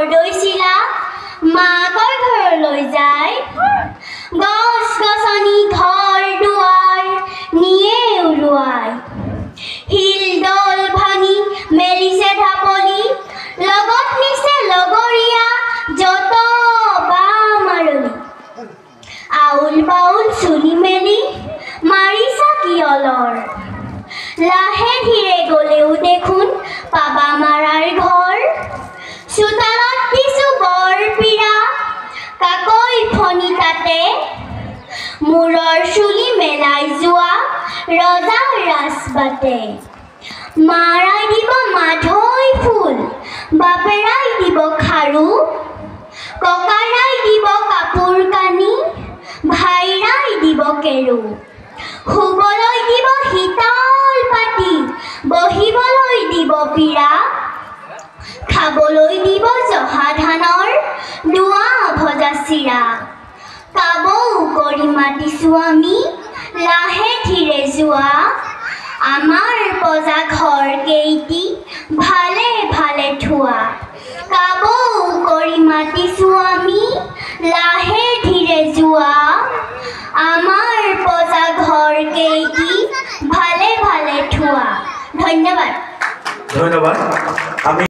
বৰদৈচিলা মাকৰ ঘৰলৈ যায় গছ গছনি ঘৰ দুৱাৰ নিয়ে উৰুৱাই শিল দল ভাঙি মেলিছে ঢাপলি লগত নিছে লগৰীয়া যত বামাৰলি আউল বাউল চুলি মেলি মাৰিছা কিয়লৰ লাহে ধীৰে গলেও দেখোন পাবা মাৰাৰ ঘৰ চোতালত দিছো বৰপীৰা কাকৈ ফণি তাতে মূৰৰ চুলি মেলাই যোৱা ৰজাৰ ৰাজবাটে মাৰাই দিব মাধৈ ফুল বাপেৰাই দিব খাৰু ককাৰাই দিব কাপোৰ কানি ভাইৰাই দিব কেৰু শুবলৈ দিব শীতল পাতি বহিবলৈ দিব পীৰা খাবলৈ দিব জহা ধানৰ দুৱা ভজা চিৰা কাবৌ কৰি মাতিছোঁ আমি লাহে ধীৰে যোৱা আমাৰ পজা ঘৰ কেইটি ভালে ভালে থোৱা কাবৌ কৰি মাতিছোঁ আমি লাহে ধীৰে যোৱা আমাৰ পজা ঘৰ কেইটি ভালে ভালে থোৱা ধন্যবাদ ধন্যবাদ আমি